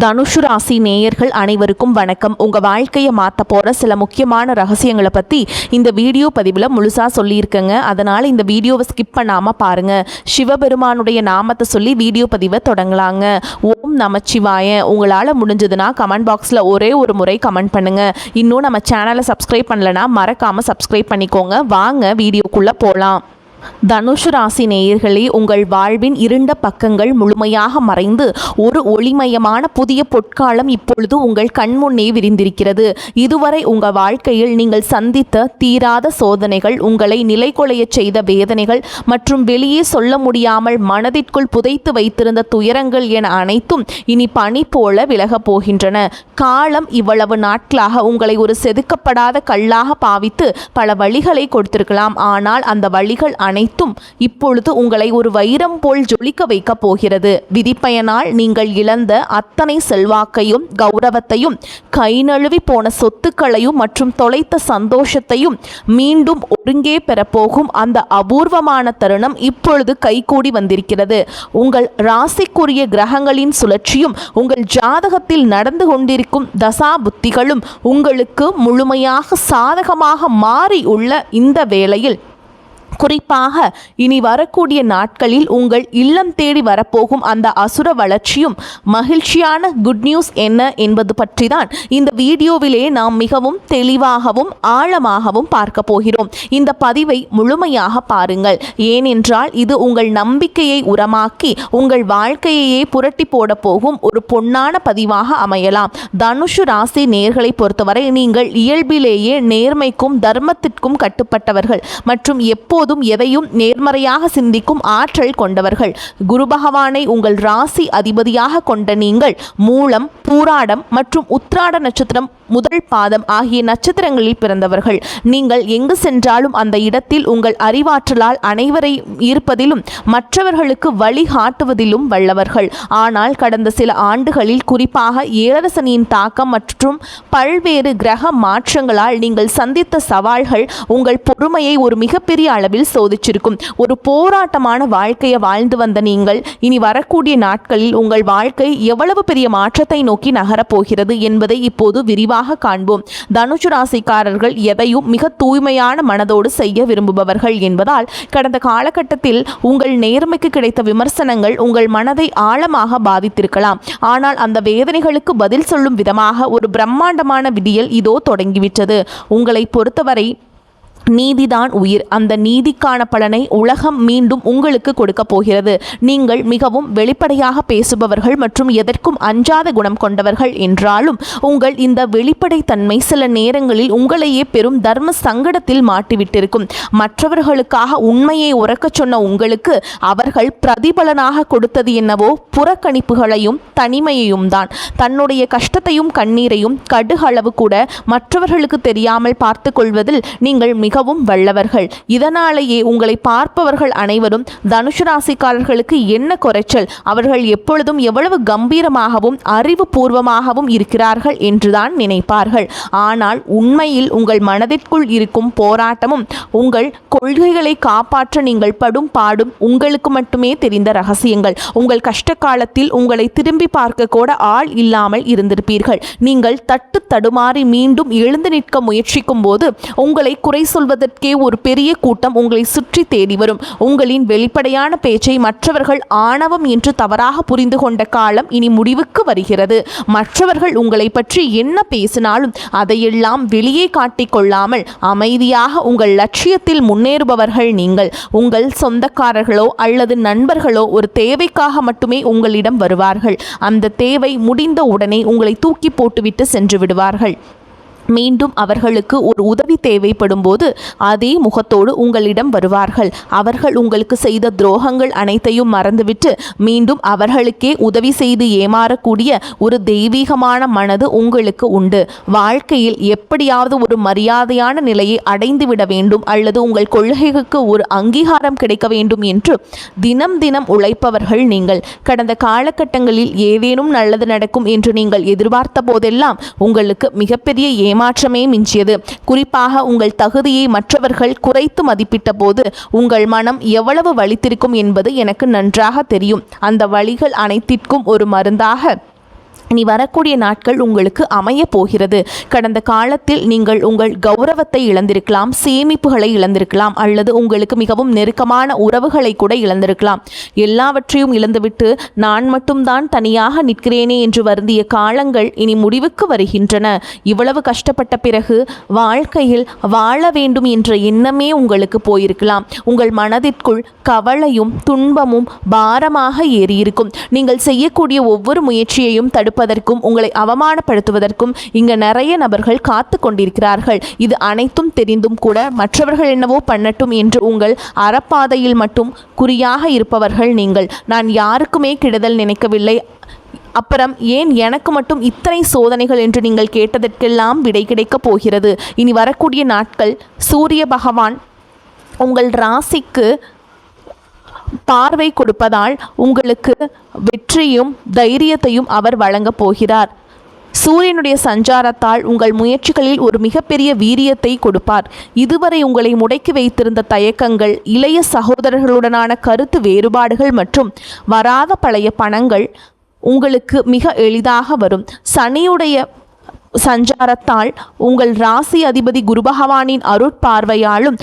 தனுஷு ராசி நேயர்கள் அனைவருக்கும் வணக்கம். உங்கள் வாழ்க்கையை மாற்ற போகிற சில முக்கியமான ரகசியங்களை பற்றி இந்த வீடியோ பதிவில் முழுசாக சொல்லியிருக்கேங்க. அதனால் இந்த வீடியோவை ஸ்கிப் பண்ணாமல் பாருங்கள். சிவபெருமானுடைய நாமத்தை சொல்லி வீடியோ பதிவை தொடங்கலாங்க. ஓம் நமச்சிவாய. உங்களால் முடிஞ்சதுன்னா கமெண்ட் பாக்ஸில் ஒரே ஒரு முறை கமெண்ட் பண்ணுங்கள். இன்னும் நம்ம சேனலை சப்ஸ்கிரைப் பண்ணலைன்னா மறக்காமல் சப்ஸ்கிரைப் பண்ணிக்கோங்க. வாங்க வீடியோக்குள்ளே போகலாம். தனுஷு ராசி நேயர்களே, உங்கள் வாழ்வின் இருண்ட பக்கங்கள் முழுமையாக மறைந்து ஒரு ஒளிமயமான புதிய பொற்காலம் இப்பொழுது உங்கள் கண்முன்னே விரிந்திருக்கிறது. இதுவரை உங்கள் வாழ்க்கையில் நீங்கள் சந்தித்த தீராத சோதனைகள், உங்களை நிலைகுலைய செய்த வேதனைகள் மற்றும் வெளியே சொல்ல முடியாமல் மனதிற்குள் புதைத்து வைத்திருந்த துயரங்கள் என அனைத்தும் இனி பனி போல விலகப் போகின்றன. காலம் இவ்வளவு நாட்களாக உங்களை ஒரு செதுக்கப்படாத கல்லாக பாவித்து பல வழிகளை கொடுத்திருக்கலாம். ஆனால் அந்த வழிகள் அனைத்தும் இப்பொழுது உங்களை ஒரு வைரம் போல் ஜொலிக்க வைக்க போகிறது. விதிப்பயனால் நீங்கள் இழந்த அத்தனை செல்வாக்கையும் கௌரவத்தையும், கை நழுவி போன சொத்துக்களையும் மற்றும் தொலைத்த சந்தோஷத்தையும் மீண்டும் ஒருங்கே பெறப்போகும் அந்த அபூர்வமான தருணம் இப்பொழுது கைகூடி வந்திருக்கிறது. உங்கள் ராசிக்குரிய கிரகங்களின் சுழற்சியும் உங்கள் ஜாதகத்தில் நடந்து கொண்டிருக்கும் தசா புத்திகளும் உங்களுக்கு முழுமையாக சாதகமாக மாறி உள்ள இந்த வேளையில், குறிப்பாக இனி வரக்கூடிய நாட்களில் உங்கள் இல்லம் தேடி வரப்போகும் அந்த அசுர வளர்ச்சியும் மகிழ்ச்சியான குட் நியூஸ் என்ன என்பது பற்றி தான் இந்த வீடியோவிலே நாம் மிகவும் தெளிவாகவும் ஆழமாகவும் பார்க்க போகிறோம். இந்த பதிவை முழுமையாக பாருங்கள். ஏனென்றால் இது உங்கள் நம்பிக்கையை உரமாக்கி உங்கள் வாழ்க்கையையே புரட்டி போட போகும் ஒரு பொன்னான பதிவாக அமையலாம். தனுஷு ராசி நேர்களை பொறுத்தவரை நீங்கள் இயல்பிலேயே நேர்மைக்கும் தர்மத்திற்கும் கட்டுப்பட்டவர்கள் மற்றும் எப்போதும் எதையும் நேர்மறையாக சிந்திக்கும் ஆற்றல் கொண்டவர்கள். குரு பகவானை உங்கள் ராசி அதிபதியாக கொண்ட நீங்கள் மூலம், பூராடம் மற்றும் உத்திராட நட்சத்திரம் முதல் பாதம் ஆகிய நட்சத்திரங்களில் பிறந்தவர்கள். நீங்கள் எங்கு சென்றாலும் அந்த இடத்தில் உங்கள் அறிவாற்றலால் அனைவரை ஈர்ப்பதிலும் மற்றவர்களுக்கு வழிகாட்டுவதிலும் வல்லவர்கள். ஆனால் கடந்த சில ஆண்டுகளில், குறிப்பாக ஏழரசனியின் தாக்கம் மற்றும் பல்வேறு கிரக மாற்றங்களால் நீங்கள் சந்தித்த சவால்கள் உங்கள் பொறுமையை ஒரு மிகப்பெரிய அளவில் சோதிச்சிருக்கும். ஒரு போராட்டமான வாழ்க்கையை வாழ்ந்து வந்த நீங்கள் இனி வரக்கூடிய நாட்களில் உங்கள் வாழ்க்கை எவ்வளவு பெரிய மாற்றத்தை நோக்கி நகரப்போகிறது என்பதை இப்போது விரிவாக காண்போம். தனுஷு ராசிக்காரர்கள் எதையும் மிக தூய்மையான மனதோடு செய்ய விரும்புபவர்கள் என்பதால் கடந்த காலகட்டத்தில் உங்கள் நேர்மைக்கு கிடைத்த விமர்சனங்கள் உங்கள் மனதை ஆழமாக பாதித்திருக்கலாம். ஆனால் அந்த வேதனைகளுக்கு பதில் சொல்லும் விதமாக ஒரு பிரம்மாண்டமான விடியல் இதோ தொடங்கிவிட்டது. உங்களை பொறுத்தவரை நீதிதான் உயிர். அந்த நீதிக்கான பலனை உலகம் மீண்டும் உங்களுக்கு கொடுக்க போகிறது. நீங்கள் மிகவும் வெளிப்படையாக பேசுபவர்கள் மற்றும் எதற்கும் அஞ்சாத குணம் கொண்டவர்கள் என்றாலும் உங்கள் இந்த வெளிப்படைத்தன்மை சில நேரங்களில் உங்களையே பெரும் தர்ம சங்கடத்தில் மாட்டிவிட்டிருக்கும். மற்றவர்களுக்காக உண்மையை உறக்கச் சொன்ன உங்களுக்கு அவர்கள் பிரதிபலனாக கொடுத்தது என்னவோ புறக்கணிப்புகளையும் தனிமையையும் தான். தன்னுடைய கஷ்டத்தையும் கண்ணீரையும் கடுகளவு கூட மற்றவர்களுக்கு தெரியாமல் பார்த்து கொள்வதில் நீங்கள் மிகவும் வல்லவர்கள். இதனாலேயே உங்களை பார்ப்பவர்கள் அனைவரும் தனுஷு ராசிக்காரர்களுக்கு என்ன குறைச்சல், அவர்கள் எப்பொழுதும் எவ்வளவு கம்பீரமாகவும் அறிவுபூர்வமாகவும் இருக்கிறார்கள் என்றுதான் நினைப்பார்கள். ஆனால் உண்மையில் உங்கள் மனதிற்குள் இருக்கும் போராட்டமும் உங்கள் கொள்கைகளை காப்பாற்ற நீங்கள் படும் பாடும் உங்களுக்கு மட்டுமே தெரிந்த ரகசியங்கள். உங்கள் கஷ்ட காலத்தில் உங்களை திரும்பி பார்க்க கூட ஆள் இல்லாமல் இருந்திருப்பீர்கள். நீங்கள் தட்டு தடுமாறி மீண்டும் எழுந்து நிற்க முயற்சிக்கும் போது உங்களை குறை சொல்வதற்கே ஒரு பெரிய கூட்டம் உங்களை சுற்றி தேடி வரும். உங்களின் வெளிப்படையான பேச்சை மற்றவர்கள் ஆணவம் என்று தவறாக புரிந்து கொண்ட காலம் இனி முடிவுக்கு வருகிறது. மற்றவர்கள் உங்களை பற்றி என்ன பேசினாலும் அதையெல்லாம் வெளியே காட்டிக்கொள்ளாமல் அமைதியாக உங்கள் லட்சியத்தில் முன்னேறுபவர்கள் நீங்கள். உங்கள் சொந்தக்காரர்களோ அல்லது நண்பர்களோ ஒரு தேவைக்காக மட்டுமே உங்களிடம் வருவார்கள். அந்த தேவை முடிந்த உடனே உங்களை தூக்கி போட்டுவிட்டு சென்று விடுவார்கள். மீண்டும் அவர்களுக்கு ஒரு உதவி தேவைப்படும் போது அதே முகத்தோடு உங்களிடம் வருவார்கள். அவர்கள் உங்களுக்கு செய்த துரோகங்கள் அனைத்தையும் மறந்துவிட்டு மீண்டும் அவர்களுக்கே உதவி செய்து ஏமாறக்கூடிய ஒரு தெய்வீகமான மனது உங்களுக்கு உண்டு. வாழ்க்கையில் எப்படியாவது ஒரு மரியாதையான நிலையை அடைந்துவிட வேண்டும் அல்லது உங்கள் கொள்கைக்கு ஒரு அங்கீகாரம் கிடைக்க வேண்டும் என்று தினம் தினம் உழைப்பவர்கள் நீங்கள். கடந்த காலகட்டங்களில் ஏதேனும் நல்லது நடக்கும் என்று நீங்கள் எதிர்பார்த்த போதெல்லாம் உங்களுக்கு மிகப்பெரிய ஏமாற்றமே மிஞ்சியது. குறிப்பாக உங்கள் தகுதியை மற்றவர்கள் குறைத்து மதிப்பிட்ட போது உங்கள் மனம் எவ்வளவு வலித்திருக்கும் என்பது எனக்கு நன்றாக தெரியும். அந்த வலிகள் அனைத்திற்கும் ஒரு மருந்தாக இனி வரக்கூடிய நாட்கள் உங்களுக்கு அமைய போகிறது. கடந்த காலத்தில் நீங்கள் உங்கள் கௌரவத்தை இழந்திருக்கலாம், சேமிப்புகளை இழந்திருக்கலாம், அல்லது உங்களுக்கு மிகவும் நெருக்கமான உறவுகளை கூட இழந்திருக்கலாம். எல்லாவற்றையும் இழந்துவிட்டு நான் மட்டும்தான் தனியாக நிற்கிறேனே என்று வருந்திய காலங்கள் இனி முடிவுக்கு வருகின்றன. இவ்வளவு கஷ்டப்பட்ட பிறகு வாழ்க்கையில் வாழ வேண்டும் என்ற எண்ணமே உங்களுக்கு போயிருக்கலாம். உங்கள் மனதிற்குள் கவலையும் துன்பமும் பாரமாக ஏறியிருக்கும். நீங்கள் செய்யக்கூடிய ஒவ்வொரு முயற்சியையும் தடுப்பதற்கும் உங்களை அவமானப்படுத்துவதற்கும் இங்கு நிறைய நபர்கள் காத்து கொண்டிருக்கிறார்கள். இது அனைத்தும் தெரிந்தும் கூட மற்றவர்கள் என்னவோ பண்ணட்டும் என்று உங்கள் அறப்பாதையில் மட்டும் குறியாக இருப்பவர்கள் நீங்கள். நான் யாருக்குமே கெடுதல் நினைக்கவில்லை, அப்புறம் ஏன் எனக்கு மட்டும் இத்தனை சோதனைகள் என்று நீங்கள் கேட்டதற்கெல்லாம் விடை கிடைக்கப் போகிறது. இனி வரக்கூடிய நாட்கள் சூரிய பகவான் உங்கள் ராசிக்கு பார்வை கொடுப்பதால் உங்களுக்கு வெற்றியும் தைரியத்தையும் அவர் வழங்கப் போகிறார். சூரியனுடைய சஞ்சாரத்தால் உங்கள் முயற்சிகளில் ஒரு மிகப்பெரிய வீரியத்தை கொடுப்பார். இதுவரை உங்களை முடக்கி வைத்திருந்த தயக்கங்கள், இளைய சகோதரர்களுடனான கருத்து வேறுபாடுகள் மற்றும் வராத பழைய பணங்கள் உங்களுக்கு மிக எளிதாக வரும். சனியுடைய சஞ்சாரத்தால் உங்கள் ராசி அதிபதி குரு பகவானின் அருட்பார்வையாலும்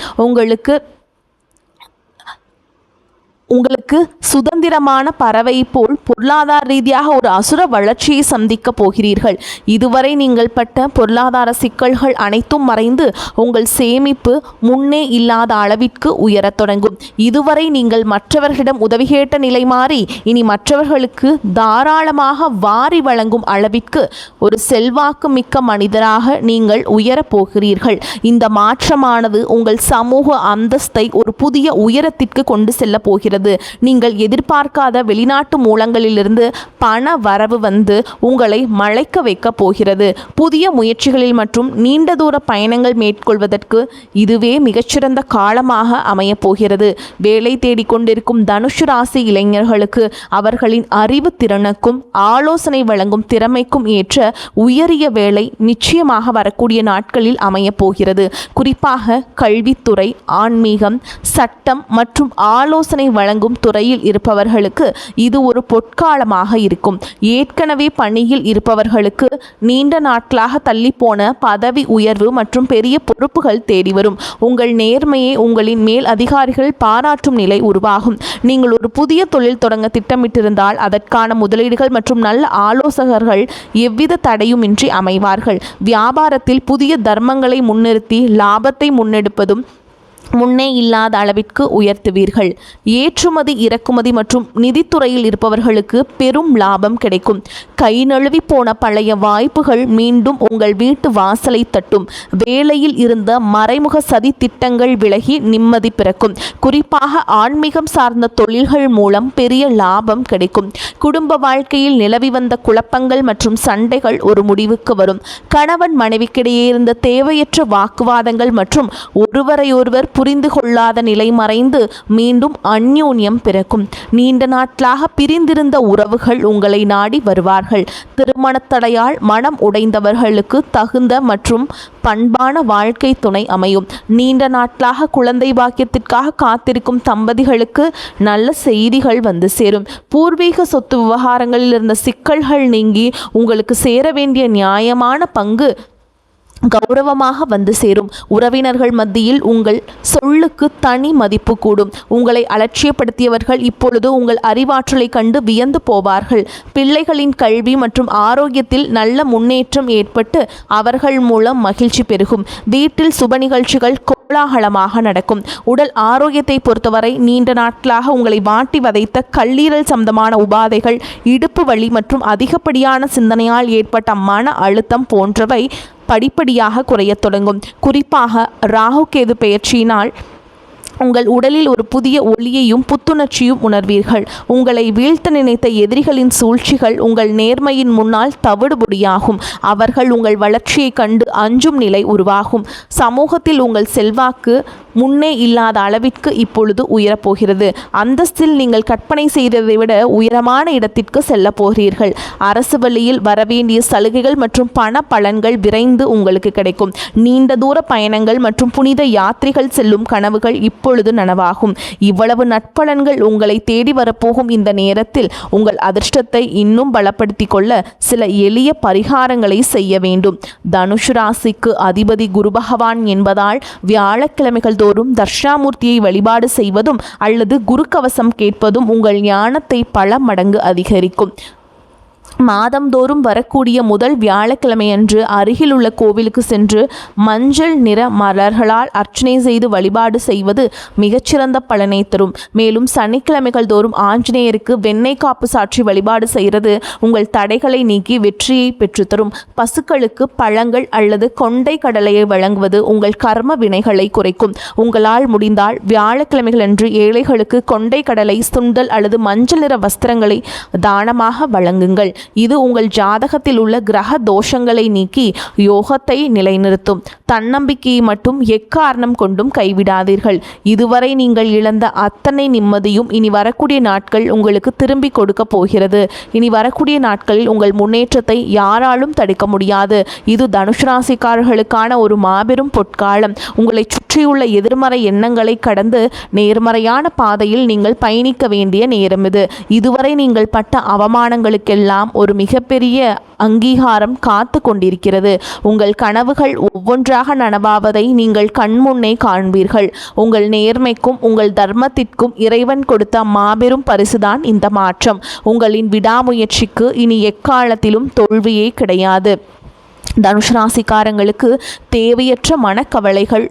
உங்களுக்கு சுதந்திரமான பறவை போல் பொருளாதார ரீதியாக ஒரு அசுர வளர்ச்சியை சந்திக்க போகிறீர்கள். இதுவரை நீங்கள் பட்ட பொருளாதார சிக்கல்கள் அனைத்தும் மறைந்து உங்கள் சேமிப்பு முன்னே இல்லாத அளவிற்கு உயரத் தொடங்கும். இதுவரை நீங்கள் மற்றவர்களிடம் உதவி கேட்ட நிலை மாறி இனி மற்றவர்களுக்கு தாராளமாக வாரி வழங்கும் அளவிற்கு ஒரு செல்வாக்கு மிக்க மனிதராக நீங்கள் உயரப் போகிறீர்கள். இந்த மாற்றமானது உங்கள் சமூக அந்தஸ்தை ஒரு புதிய உயரத்திற்கு கொண்டு செல்ல போகிறது. நீங்கள் எதிர்பார்க்காத வெளிநாட்டு மூலங்களிலிருந்து பண வரவு வந்து உங்களை மலைக்க வைக்க போகிறது. புதிய முயற்சிகளில் மற்றும் நீண்ட தூர பயணங்கள் மேற்கொள்வதற்கு இதுவே மிகச்சிறந்த காலமாக அமையப் போகிறது. வேலை தேடிக்கொண்டிருக்கும் தனுசு ராசி இளைஞர்களுக்கு அவர்களின் அறிவு திறனுக்கும் ஆலோசனை வழங்கும் திறமைக்கும் ஏற்ற உயரிய வேலை நிச்சயமாக வரக்கூடிய நாட்களில் அமையப் போகிறது. குறிப்பாக கல்வித்துறை, ஆன்மீகம், சட்டம் மற்றும் ஆலோசனை வழங்கும் துறையில் இருப்பவர்களுக்கு இது ஒரு பொற்காலமாக இருக்கும். ஏற்கனவே பணியில் இருப்பவர்களுக்கு நீண்ட நாட்களாக தள்ளிப்போன பதவி உயர்வு மற்றும் பெரிய பொறுப்புகள் தேடி வரும். உங்கள் நேர்மையை உங்களின் மேல் அதிகாரிகள் பாராட்டும் நிலை உருவாகும். நீங்கள் ஒரு புதிய தொழில் தொடங்க திட்டமிட்டிருந்தால் அதற்கான முதலீடுகள் மற்றும் நல்ல ஆலோசகர்கள் எவ்வித தடையுமின்றி அமைவார்கள். வியாபாரத்தில் புதிய தர்மங்களை முன்னிறுத்தி லாபத்தை முன்னெடுப்பதும் முன்னே இல்லாத அளவிற்கு உயர்த்துவீர்கள். ஏற்றுமதி, இறக்குமதி மற்றும் நிதித்துறையில் இருப்பவர்களுக்கு பெரும் லாபம் கிடைக்கும். கை நழுவி போன பழைய வாய்ப்புகள் மீண்டும் உங்கள் வீட்டு வாசலை தட்டும். வேலையில் இருந்த மறைமுக சதி திட்டங்கள் விலகி நிம்மதி பிறக்கும். குறிப்பாக ஆன்மீகம் சார்ந்த தொழில்கள் மூலம் பெரிய லாபம் கிடைக்கும். குடும்ப வாழ்க்கையில் நிலவி வந்த குழப்பங்கள் மற்றும் சண்டைகள் ஒரு முடிவுக்கு வரும். கணவன் மனைவிக்கிடையே இருந்த தேவையற்ற வாக்குவாதங்கள் மற்றும் ஒருவரையொருவர் புரிந்து கொள்ளாத நிலை மறைந்து மீண்டும் அந்யோன்யம் பிறக்கும். நீண்ட நாட்களாக பிரிந்திருந்த உறவுகள் உங்களை நாடி வருவார்கள். திருமணத் தடையால் மனம் உடைந்தவர்களுக்கு தகுந்த மற்றும் பண்பான வாழ்க்கை துணை அமையும். நீண்ட நாட்களாக குழந்தை பாக்கியத்திற்காக காத்திருக்கும் தம்பதிகளுக்கு நல்ல செய்திகள் வந்து சேரும். பூர்வீக சொத்து விவகாரங்களில் இருந்த சிக்கல்கள் நீங்கி உங்களுக்கு சேர வேண்டிய நியாயமான பங்கு கௌரவமாக வந்து சேரும். உறவினர்கள் மத்தியில் உங்கள் சொல்லுக்கு தனி மதிப்பு கூடும். உங்களை அலட்சியப்படுத்தியவர்கள் இப்பொழுது உங்கள் அறிவாற்றலை கண்டு வியந்து போவார்கள். பிள்ளைகளின் கல்வி மற்றும் ஆரோக்கியத்தில் நல்ல முன்னேற்றம் ஏற்பட்டு அவர்கள் மூலம் மகிழ்ச்சி பெருகும். வீட்டில் சுப நிகழ்ச்சிகள் கோலாகலமாக நடக்கும். உடல் ஆரோக்கியத்தை பொறுத்தவரை நீண்ட நாட்களாக உங்களை வாட்டி வதைத்த கல்லீரல் சம்பந்தமான உபாதைகள், இடுப்பு வலி மற்றும் அதிகப்படியான சிந்தனையால் ஏற்பட்ட மன அழுத்தம் போன்றவை படிப்படியாக குறையத் தொடங்கும். குறிப்பாக ராகு கேது பெயர்ச்சியினால் உங்கள் உடலில் ஒரு புதிய ஒளியையும் புத்துணர்ச்சியும் உணர்வீர்கள். உங்களை வீழ்த்த நினைத்த எதிரிகளின் சூழ்ச்சிகள் உங்கள் நேர்மையின் முன்னால் தவிடுபொடியாகும். அவர்கள் உங்கள் வளர்ச்சியை கண்டு அஞ்சும் நிலை உருவாகும். சமூகத்தில் உங்கள் செல்வாக்கு முன்னே இல்லாத அளவிற்கு இப்பொழுது உயரப்போகிறது. அந்தஸ்தில் நீங்கள் கற்பனை செய்ததை விட உயரமான இடத்திற்கு செல்ல போகிறீர்கள். அரசு வழியில் வரவேண்டிய சலுகைகள் மற்றும் பண பலன்கள் விரைந்து உங்களுக்கு கிடைக்கும். நீண்ட தூர பயணங்கள் மற்றும் புனித யாத்திரைகள் செல்லும் கனவுகள் இப்பொழுது நனவாகும். இவ்வளவு நற்பலன்கள் உங்களை தேடி வரப்போகும் இந்த நேரத்தில் உங்கள் அதிர்ஷ்டத்தை இன்னும் பலப்படுத்திக் கொள்ள சில எளிய பரிகாரங்களை செய்ய வேண்டும். தனுஷு ராசிக்கு அதிபதி குரு பகவான் என்பதால் வியாழக்கிழமைகள் தோறும் தட்சிணாமூர்த்தியை வழிபாடு செய்வதும் அல்லது குரு கவசம் கேட்பதும் உங்கள் ஞானத்தை பல மடங்கு அதிகரிக்கும். மாதந்தோறும் வரக்கூடிய முதல் வியாழக்கிழமையன்று அருகில் உள்ள கோவிலுக்கு சென்று மஞ்சள் நிற மலர்களால் அர்ச்சனை செய்து வழிபாடு செய்வது மிகச்சிறந்த பலனை தரும். மேலும் சனிக்கிழமைகள் தோறும் ஆஞ்சநேயருக்கு வெண்ணெய் காப்பு சாற்றி வழிபாடு செய்கிறது உங்கள் தடைகளை நீக்கி வெற்றியை பெற்றுத்தரும். பசுக்களுக்கு பழங்கள் அல்லது கொண்டை கடலையை வழங்குவது உங்கள் கர்ம வினைகளை குறைக்கும். உங்களால் முடிந்தால் வியாழக்கிழமைகளன்று ஏழைகளுக்கு கொண்டை கடலை, சுண்டல் அல்லது மஞ்சள் நிற வஸ்திரங்களை தானமாக வழங்குங்கள். இது உங்கள் ஜாதகத்தில் உள்ள கிரக தோஷங்களை நீக்கி யோகத்தை நிலைநிறுத்தும். தன்னம்பிக்கையை மட்டும் எக்காரணம் கொண்டும் கைவிடாதீர்கள். இதுவரை நீங்கள் இழந்த அத்தனை நிம்மதியும் இனி வரக்கூடிய நாட்கள் உங்களுக்கு திரும்பி கொடுக்க போகிறது. இனி வரக்கூடிய நாட்களில் உங்கள் முன்னேற்றத்தை யாராலும் தடுக்க முடியாது. இது தனுஷ் ராசிக்காரர்களுக்கான ஒரு மாபெரும் பொற்காலம். உங்களை சுற்றியுள்ள எதிர்மறை எண்ணங்களை கடந்து நேர்மறையான பாதையில் நீங்கள் பயணிக்க வேண்டிய நேரம் இது. இதுவரை நீங்கள் பட்ட அவமானங்களுக்கெல்லாம் ஒரு மிகப்பெரிய அங்கீகாரம் காத்து கொண்டிருக்கிறது. உங்கள் கனவுகள் ஒவ்வொன்றாக நனவாவதை நீங்கள் கண்முன்னே காண்பீர்கள். உங்கள் நேர்மைக்கும் உங்கள் தர்மத்திற்கும் இறைவன் கொடுத்த மாபெரும் பரிசுதான் இந்த மாற்றம். உங்களின் விடாமுயற்சிக்கு இனி எக்காலத்திலும் தோல்வியே கிடையாது. தனுஷ் ராசிக்காரங்களுக்கு தேவையற்ற மனக்கவலைகள்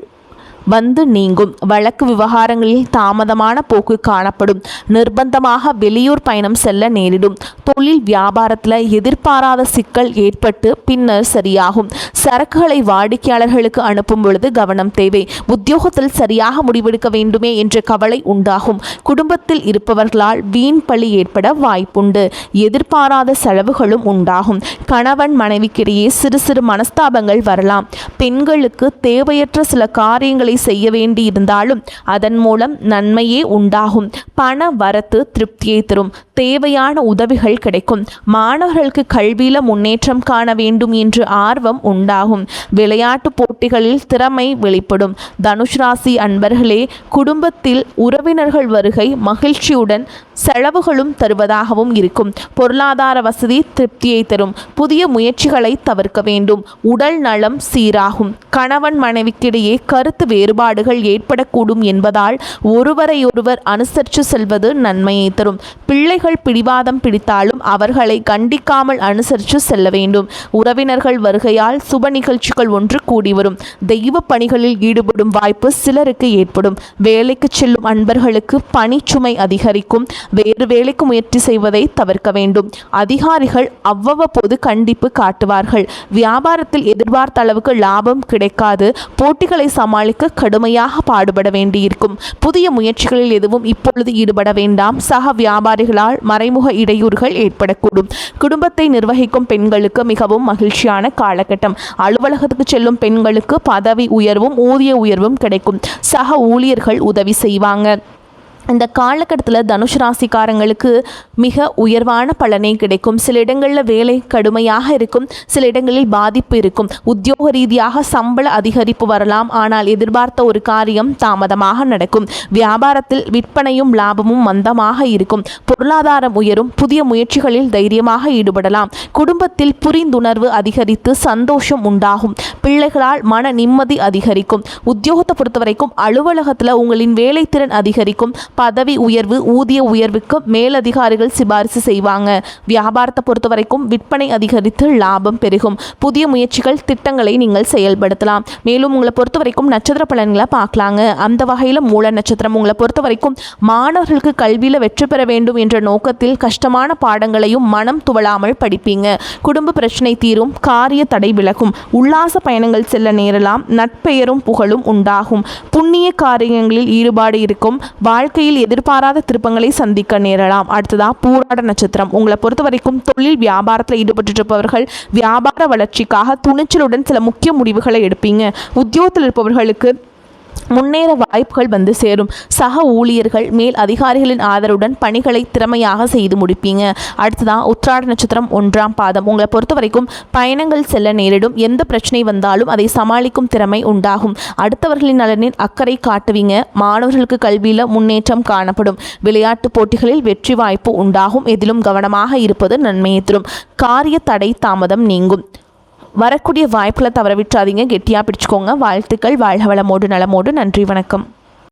வந்து நீங்கும். வழக்கு விவகாரங்களில் தாமதமான போக்கு காணப்படும். நிர்பந்தமாக வெளியூர் பயணம் செல்ல நேரிடும். தொழில் வியாபாரத்தில் எதிர்பாராத சிக்கல் ஏற்பட்டு பின்னர் சரியாகும். சரக்குகளை வாடிக்கையாளர்களுக்கு அனுப்பும் பொழுது கவனம் தேவை. உத்தியோகத்தில் சரியாக முடிவெடுக்க வேண்டுமே என்ற கவலை உண்டாகும். குடும்பத்தில் இருப்பவர்களால் வீண் பழி ஏற்பட வாய்ப்புண்டு. எதிர்பாராத செலவுகளும் உண்டாகும். கணவன் மனைவிக்கிடையே சிறு சிறு மனஸ்தாபங்கள் வரலாம். பெண்களுக்கு தேவையற்ற சில காரியங்களை செய்ய வேண்டி இருந்தாலும் அதன் மூலம் நன்மையே உண்டாகும். பண வரத்து திருப்தியை தரும். தேவையான உதவிகள் கிடைக்கும். மாணவர்களுக்கு கல்வியில முன்னேற்றம் காண வேண்டும் என்று ஆர்வம் உண்டாகும். விளையாட்டு போட்டிகளில் திறமை வெளிப்படும். தனுஷ் ராசி அன்பர்களே, குடும்பத்தில் உறவினர்கள் வருகை மகிழ்ச்சியுடன் செலவுகளும் தருவதாகவும் இருக்கும். பொருளாதார வசதி திருப்தியை தரும். புதிய முயற்சிகளை தவிர்க்க வேண்டும். உடல் நலம் சீராகும். கணவன் மனைவிக்கிடையே கருத்து வேறுபாடுகள் ஏற்படக்கூடும் என்பதால் ஒருவரையொருவர் அனுசரித்து செல்வது நன்மையை தரும். பிள்ளைகள் பிடிவாதம் பிடித்தாலும் அவர்களை கண்டிக்காமல் அனுசரித்து செல்ல வேண்டும். உறவினர்கள் வருகையால் சுப நிகழ்ச்சிகள் ஒன்று கூடி வரும். தெய்வ பணிகளில் ஈடுபடும் வாய்ப்பு சிலருக்கு ஏற்படும். வேலைக்கு செல்லும் அன்பர்களுக்கு பணிச்சுமை அதிகரிக்கும். வேறு வேலைக்கு முயற்சி செய்வதை தவிர்க்க வேண்டும். அதிகாரிகள் அவ்வப்போது கண்டிப்பு காட்டுவார்கள். வியாபாரத்தில் எதிர்பார்த்த அளவுக்கு லாபம் கிடைக்காது. போட்டிகளை சமாளிக்க கடுமையாக பாடுபட வேண்டியிருக்கும். புதிய முயற்சிகளில் எதுவும் இப்பொழுது ஈடுபட வேண்டாம். சக வியாபாரிகளால் மறைமுக இடையூறுகள் ஏற்படக்கூடும். குடும்பத்தை நிர்வகிக்கும் பெண்களுக்கு மிகவும் மகிழ்ச்சியான காலகட்டம். அலுவலகத்துக்கு செல்லும் பெண்களுக்கு பதவி உயர்வும் ஊதிய உயர்வும் கிடைக்கும். சக ஊழியர்கள் உதவி செய்வாங்க. இந்த காலகட்டத்தில் தனுஷ் ராசிக்காரங்களுக்கு மிக உயர்வான பலனே கிடைக்கும். சில இடங்களில் வேலை கடுமையாக இருக்கும். சில இடங்களில் பாதிப்பு இருக்கும். உத்தியோக ரீதியாக சம்பள அதிகரிப்பு வரலாம். ஆனால் எதிர்பார்த்த ஒரு காரியம் தாமதமாக நடக்கும். வியாபாரத்தில் விற்பனையும் லாபமும் மந்தமாக இருக்கும். பொருளாதாரம் உயரும். புதிய முயற்சிகளில் தைரியமாக ஈடுபடலாம். குடும்பத்தில் புரிந்துணர்வு அதிகரித்து சந்தோஷம் உண்டாகும். பிள்ளைகளால் மன நிம்மதி அதிகரிக்கும். உத்தியோகத்தை பொறுத்தவரைக்கும் அலுவலகத்தில் உங்களின் வேலைத்திறன் அதிகரிக்கும். பதவி உயர்வு, ஊதிய உயர்வுக்கு மேலதிகாரிகள் சிபாரிசு செய்வாங்க. வியாபாரத்தை பொறுத்த வரைக்கும் விற்பனை அதிகரித்து லாபம் பெருகும். புதிய முயற்சிகள், திட்டங்களை நீங்கள் செயல்படுத்தலாம். மேலும் உங்களை பொறுத்த வரைக்கும் நட்சத்திர பலன்களை பார்க்கலாங்க. அந்த வகையில் மூல நட்சத்திரம் உங்களை பொறுத்த வரைக்கும் மாணவர்களுக்கு கல்வியில் வெற்றி பெற வேண்டும் என்ற நோக்கத்தில் கஷ்டமான பாடங்களையும் மனம் துவளாமல் படிப்பீங்க. குடும்ப பிரச்சனை தீரும். காரிய தடை விலகும். உல்லாச பயணங்கள் செல்ல நேரலாம். நட்பெயரும் புகழும் உண்டாகும். புண்ணிய காரியங்களில் ஈடுபாடு இருக்கும். வாழ்க்கையில் எதிர்பாராத திருப்பங்களை சந்திக்க நேரலாம். அடுத்ததா பூராட நட்சத்திரம் உங்களை பொறுத்த வரைக்கும் தொழில் வியாபாரத்தில் ஈடுபட்டு இருப்பவர்கள் வியாபார வளர்ச்சிக்காக துணிச்சலுடன் சில முக்கிய முடிவுகளை எடுப்பீங்க. உத்தியோகத்தில் இருப்பவர்களுக்கு முன்னேற வாய்ப்புகள் வந்து சேரும். சக ஊழியர்கள் மேல் அதிகாரிகளின் ஆதரவுடன் பணிகளை திறமையாக செய்து முடிப்பீங்க. அடுத்ததான் உத்திராட நட்சத்திரம் 1ஆம் பாதம். உங்களை பொறுத்த வரைக்கும் பயணங்கள் செல்ல நேரிடும். எந்த பிரச்சனை வந்தாலும் அதை சமாளிக்கும் திறமை உண்டாகும். அடுத்தவர்களின் நலனில் அக்கறை காட்டுவீங்க. மாணவர்களுக்கு கல்வியில் முன்னேற்றம் காணப்படும். விளையாட்டு போட்டிகளில் வெற்றி வாய்ப்பு உண்டாகும். எதிலும் கவனமாக இருப்பது நன்மையை தரும். காரிய தடை தாமதம் நீங்கும். வரக்கூடிய வாய்ப்புகளை தவற விட்டுறாதீங்க. கெட்டியாக பிடிச்சுக்கோங்க. வாழ்த்துக்கள். வாழ்க வளமோடு நலமோடு. நன்றி, வணக்கம்.